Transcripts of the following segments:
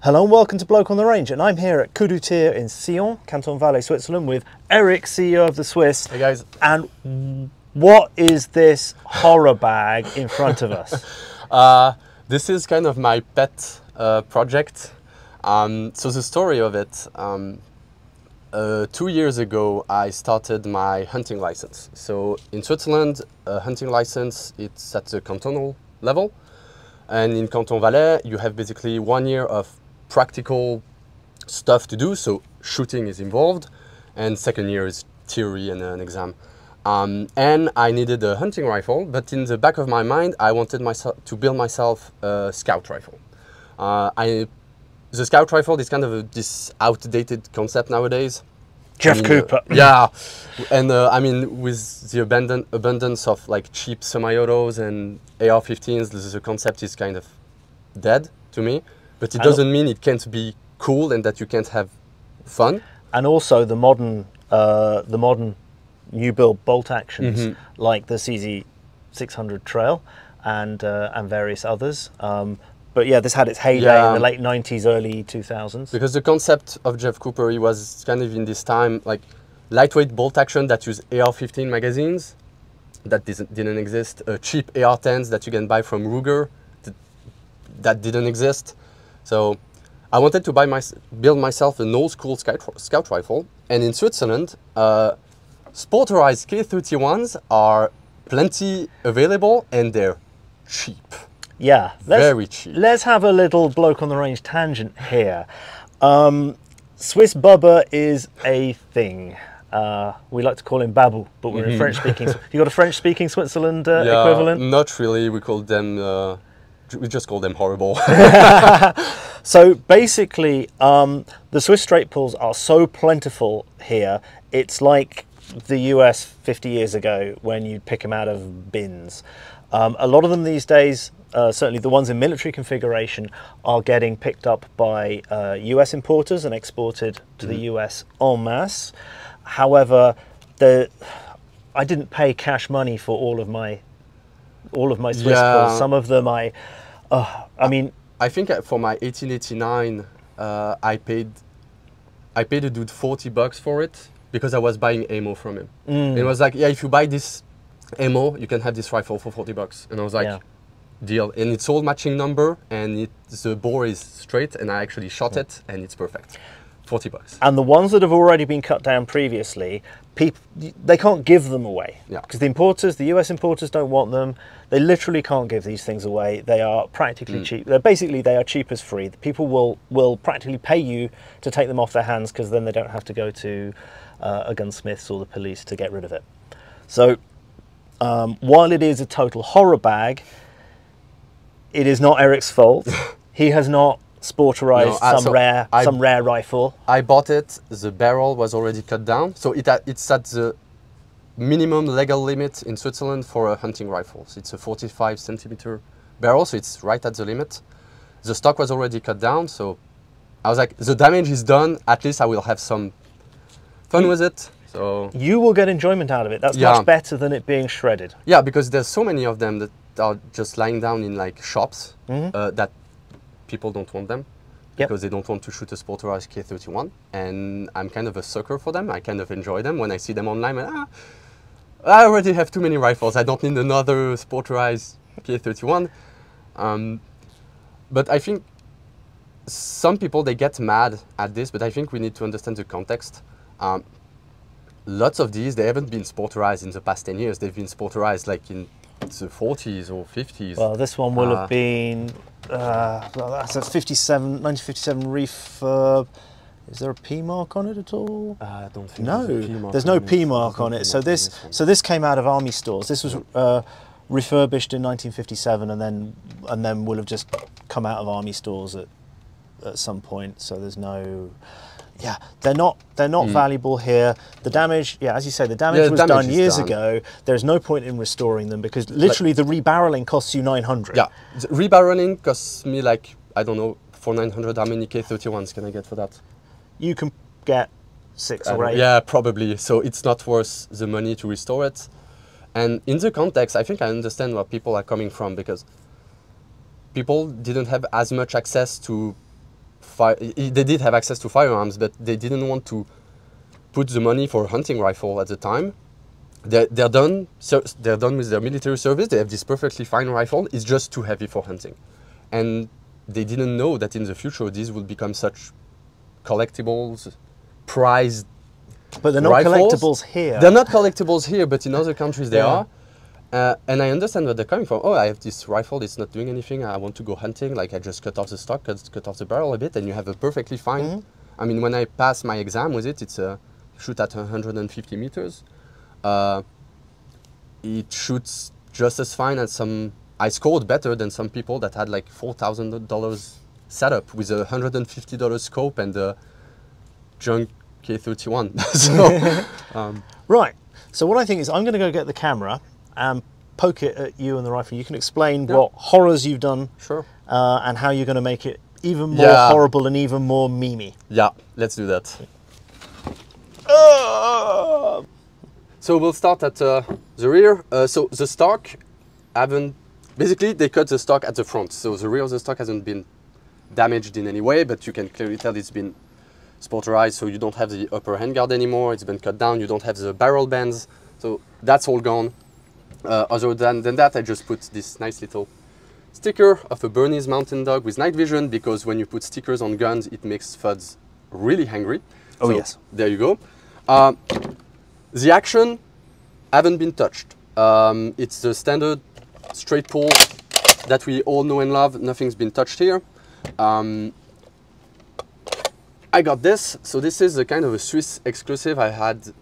Hello and welcome to Bloke on the Range, and I'm here at Coudoutier in Sion, Canton Valais, Switzerland, with Eric, CEO of the Swiss. Hey guys. And what is this horror bag in front of us? This is kind of my pet project. So the story of it, 2 years ago I started my hunting license. So in Switzerland, a hunting license, it's at the cantonal level. And in Canton Valais, you have basically 1 year of practical stuff to do. So shooting is involved, and second year is theory and an exam. And I needed a hunting rifle, but in the back of my mind, I wanted to build myself a scout rifle. The scout rifle is kind of this outdated concept nowadays. Jeff Cooper. Yeah, and I mean, with the abundance of like cheap semi-autos and AR-15s, the concept is kind of dead to me. But it doesn't mean it can't be cool and that you can't have fun. And also the modern new build bolt actions, like the CZ600 Trail and various others. But yeah, this had its heyday in the late 90s, early 2000s. Because the concept of Jeff Cooper, he was kind of in this time, like lightweight bolt action that use AR-15 magazines that didn't exist, cheap AR-10s that you can buy from Ruger that didn't exist. So I wanted to build myself an old school scout rifle. And in Switzerland, Sportorized K31s are plenty available and they're cheap. Yeah, very cheap. Let's have a little Bloke on the Range tangent here. Swiss Bubba is a thing. We like to call him Bäbbu, but we're in French-speaking. You got a French-speaking Switzerland equivalent? Not really. We call them. We just call them horrible. So basically, the Swiss straight pulls are so plentiful here. It's like the US 50 years ago when you'd pick them out of bins. A lot of them these days, certainly the ones in military configuration, are getting picked up by US importers and exported to the US en masse. However, I didn't pay cash money for all of my Swiss pulls. Some of them I mean, I think for my 1889, I paid a dude $40 for it because I was buying ammo from him. It was like, yeah, if you buy this ammo, you can have this rifle for $40. And I was like, deal. And it's all matching number, and the bore is straight, and I actually shot it, and it's perfect. $40. And the ones that have already been cut down previously, they can't give them away. Because the US importers don't want them. They literally can't give these things away. They are practically cheap. They are cheap as free. The people will practically pay you to take them off their hands, because then they don't have to go to a gunsmith's or the police to get rid of it. So while it is a total horror bag, it is not Eric's fault. He has not sportorized some rare rifle. I bought it. The barrel was already cut down, so it's at the minimum legal limit in Switzerland for a hunting rifle. So it's a 45 centimeter barrel, so it's right at the limit. The stock was already cut down, so I was like, the damage is done. At least I will have some fun with it. So you will get enjoyment out of it. That's much better than it being shredded. Yeah, because there's so many of them that are just lying down in like shops that people don't want them because they don't want to shoot a Sportorized K31, and I'm kind of a sucker for them. I kind of enjoy them when I see them online. And, I already have too many rifles. I don't need another Sportorized K31. But I think some people, they get mad at this, but I think we need to understand the context. Lots of these, they haven't been Sportorized in the past 10 years. They've been Sportorized like in the 40s or 50s. Well, this one will have been, that's a 1957 refurb. Is there a P mark on it at all? I don't think there's no P mark on it. So this came out of army stores. This was refurbished in 1957, and then will have just come out of army stores at some point. So there's no. Yeah, they're not valuable here. The damage, as you say, the damage was done years ago. There's no point in restoring them because literally the rebarreling costs you 900. Yeah, the rebarreling costs me like, I don't know, for 900, how many K31s can I get for that? You can get 6 or 8. Yeah, probably. So it's not worth the money to restore it. And in the context, I think I understand where people are coming from, because people didn't have as much access to they did have access to firearms, but they didn't want to put the money for a hunting rifle at the time. They're done with their military service. They have this perfectly fine rifle. It's just too heavy for hunting, and they didn't know that in the future these would become such collectibles, prized. But they're not rifles. collectibles here. They're not collectibles here, but in other countries they are. And I understand where they're coming from. Oh, I have this rifle. It's not doing anything. I want to go hunting. Like I just cut off the stock, cut off the barrel a bit, and you have a perfectly fine. I mean, when I pass my exam with it, it's a shoot at 150 meters. It shoots just as fine as some. I scored better than some people that had like $4,000 setup with a $150 scope and a junk K31. So, right. So what I think is I'm going to go get the camera and poke it at you and the rifle. You can explain what horrors you've done, sure, and how you're going to make it even more horrible and even more memey. Yeah, let's do that. So we'll start at the rear. So the stock basically they cut the stock at the front. So the rear of the stock hasn't been damaged in any way, but you can clearly tell it's been sportorized, so you don't have the upper handguard anymore. It's been cut down. You don't have the barrel bands. So that's all gone. Other than that, I just put this nice little sticker of a Bernese mountain dog with night vision, because when you put stickers on guns, it makes thuds really hungry. Oh, so yes. There you go. The action haven't been touched. It's the standard straight pull that we all know and love. Nothing's been touched here. I got this. So this is a kind of a Swiss exclusive. I had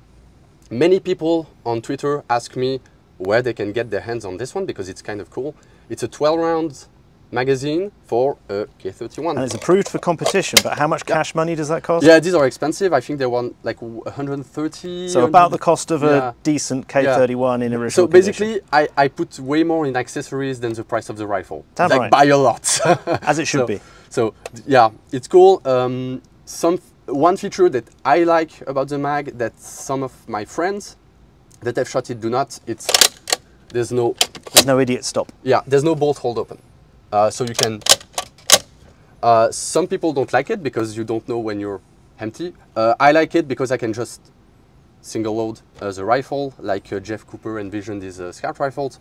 many people on Twitter ask me where they can get their hands on this one, because it's kind of cool. It's a 12-round magazine for a K31. And it's approved for competition, but how much cash money does that cost? Yeah, these are expensive. I think they want like 130. So about the cost of a decent K31 in original So basically, condition. I put way more in accessories than the price of the rifle. Damn like right. by a lot. As it should be. So yeah, it's cool. One feature that I like about the mag that some of my friends that have shot it do not. There's no idiot stop. Yeah, there's no bolt hold open. So you can. Some people don't like it because you don't know when you're empty. I like it because I can just single load the rifle, like Jeff Cooper envisioned his scout rifles.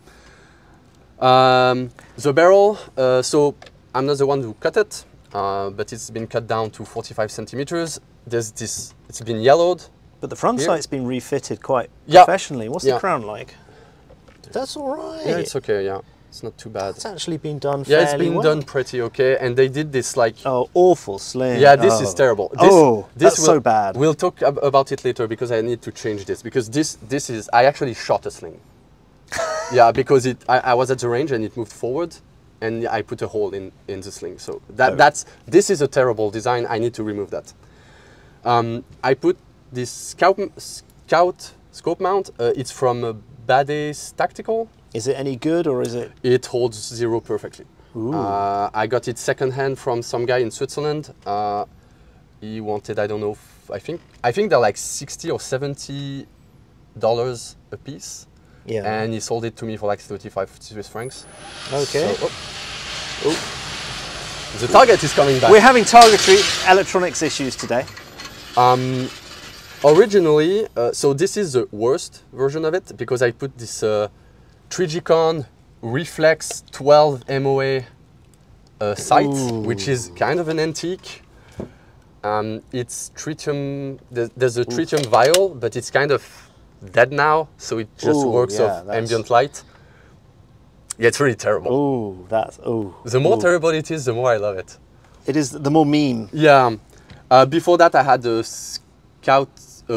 The barrel. So I'm not the one who cut it, but it's been cut down to 45 centimeters. There's this. It's been yellowed. But the front sight's been refitted quite professionally. What's the Yeah. crown like? That's all right. Yeah, it's okay. Yeah, it's not too bad. It's actually been done fairly Yeah, it's been done pretty okay, and they did this like. Oh, awful sling. Yeah, this is terrible. This so bad. We'll talk about it later because I need to change this, because this is. I actually shot a sling. Yeah, because I was at the range and it moved forward, and I put a hole in the sling. So this is a terrible design. I need to remove that. I put this scout scope mount. It's from Bäbbu Tactical. Is it any good, or is it? It holds 0 perfectly. I got it secondhand from some guy in Switzerland. He wanted, I don't know, I think they're like $60 or $70 a piece. Yeah. And he sold it to me for like 35 Swiss francs. Okay. So, the target is coming back. We're having targetry electronics issues today. Originally, so this is the worst version of it, because I put this Trigicon Reflex 12 MOA sight, which is kind of an antique. It's tritium, there's a tritium vial, but it's kind of dead now, so it just works off ambient light. Yeah, it's really terrible. The more terrible it is, the more I love it. It is the more meme. Yeah. Before that, I had a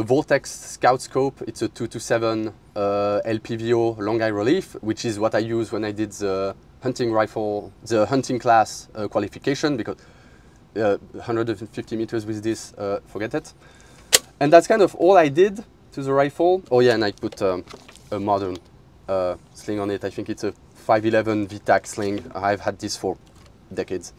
Vortex Scout Scope. It's a 227 LPVO long eye relief, which is what I use when I did the hunting rifle, the hunting class qualification, because 150 meters with this, forget it. And that's kind of all I did to the rifle. Oh yeah, and I put a modern sling on it. I think it's a 511 VTAC sling. I've had this for decades.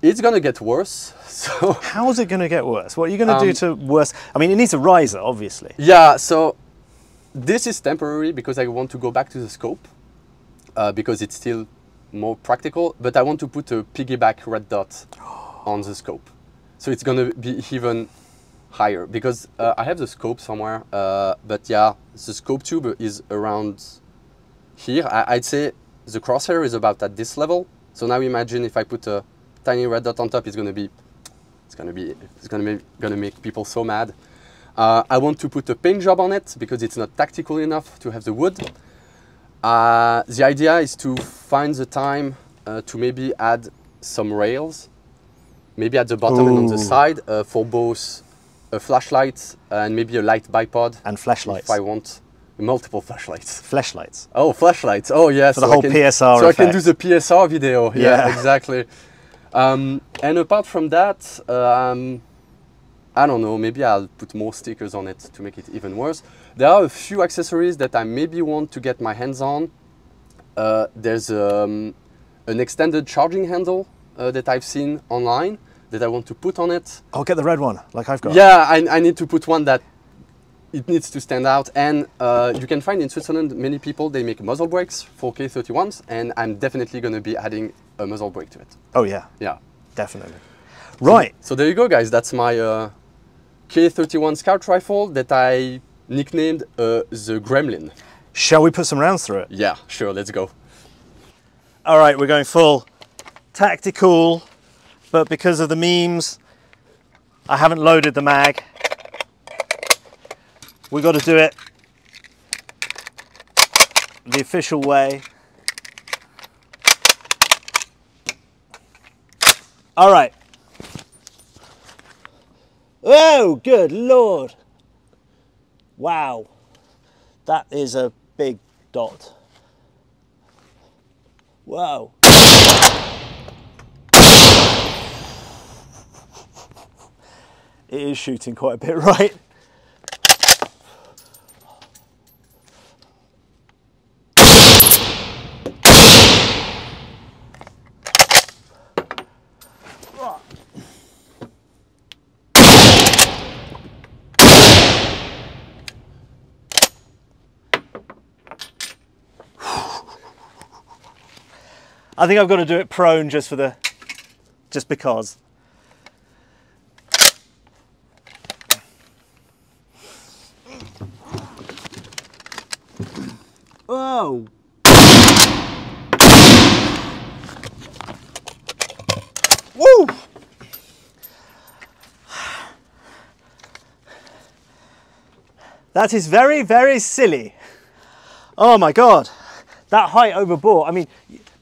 It's gonna get worse. So how is it gonna get worse? What are you gonna do to worse? I mean, it needs a riser, obviously. Yeah. So this is temporary because I want to go back to the scope because it's still more practical, but I want to put a piggyback red dot on the scope. So it's gonna be even higher because I have the scope somewhere, but yeah, the scope tube is around here. I'd say the crosshair is about at this level. So now imagine if I put a tiny red dot on top, it's gonna make people so mad. I want to put a paint job on it because it's not tactical enough to have the wood. The idea is to find the time to maybe add some rails, maybe at the bottom and on the side for both a flashlight and maybe a light bipod. And flashlights. If I want multiple flashlights. Flashlights. Oh, flashlights. Oh, yes. For the whole PSR So effect. I can do the PSR video. Yeah, exactly. And apart from that, I don't know, maybe I'll put more stickers on it to make it even worse. There are a few accessories that I maybe want to get my hands on. There's an extended charging handle that I've seen online that I want to put on it. I'll get the red one, like I've got. Yeah, I need to put one that it needs to stand out. And you can find in Switzerland, many people, they make muzzle brakes for K31s, and I'm definitely going to be adding a muzzle brake to it. Oh yeah. Yeah. Definitely. Right. So there you go, guys. That's my K31 Scout Rifle that I nicknamed the Gremlin. Shall we put some rounds through it? Yeah, sure, let's go. All right, we're going full tactical, but because of the memes, I haven't loaded the mag. We got to do it the official way. All right. Oh, good Lord. Wow. That is a big dot. Whoa. It is shooting quite a bit, right? I think I've got to do it prone just because. Whoa. Woo! That is very, very silly. Oh my God. That height overboard. I mean,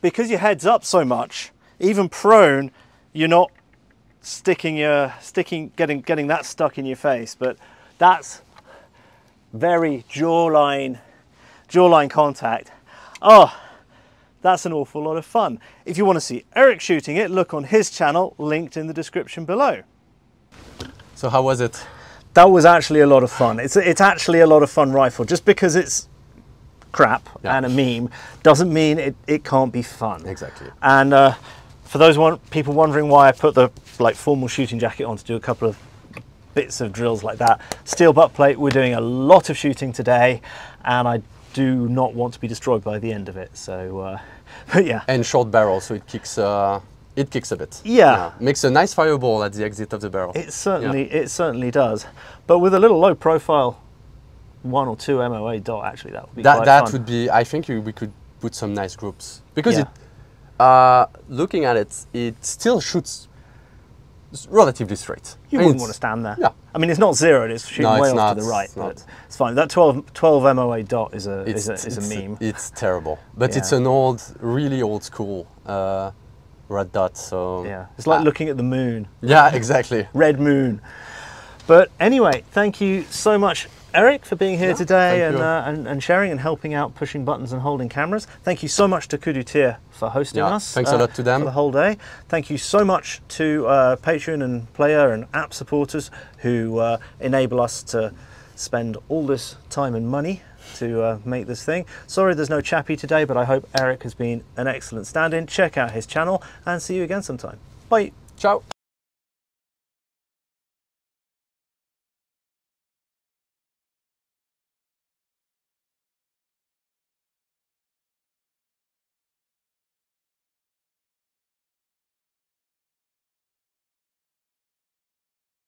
because your head's up so much, even prone, you're not getting that stuck in your face. But that's very jawline contact. Oh, that's an awful lot of fun. If you want to see Eric shooting it, look on his channel, linked in the description below. So how was it? That was actually a lot of fun. It's actually a lot of fun rifle. Just because it's crap and a meme doesn't mean it can't be fun. Exactly. And for those people wondering why I put the formal shooting jacket on to do a couple of bits of drills like that, steel butt plate, we're doing a lot of shooting today, and I do not want to be destroyed by the end of it. So, but yeah. And short barrel, so it kicks a bit. Yeah. Makes a nice fireball at the exit of the barrel. It certainly does. But with a little low profile 1 or 2 MOA dot, actually that would be quite fun. That would be, I think we could put some nice groups. Because looking at it, it still shoots relatively straight. You wouldn't want to stand there. Yeah. I mean, it's not zeroed, it's shooting way off to the right, but it's fine. That 12 MOA dot is a meme. It's terrible. But it's an really old school red dot, so... Yeah, it's like looking at the moon. Yeah, exactly. Red moon. But anyway, thank you so much, Eric, for being here today and sharing and helping out, pushing buttons and holding cameras. Thank you so much to Kudu Tier for hosting us. Thanks a lot to them for the whole day. Thank you so much to Patreon and player and app supporters who enable us to spend all this time and money to make this thing. Sorry there's no Chappie today, but I hope Eric has been an excellent stand-in. Check out his channel and see you again sometime. Bye. Ciao.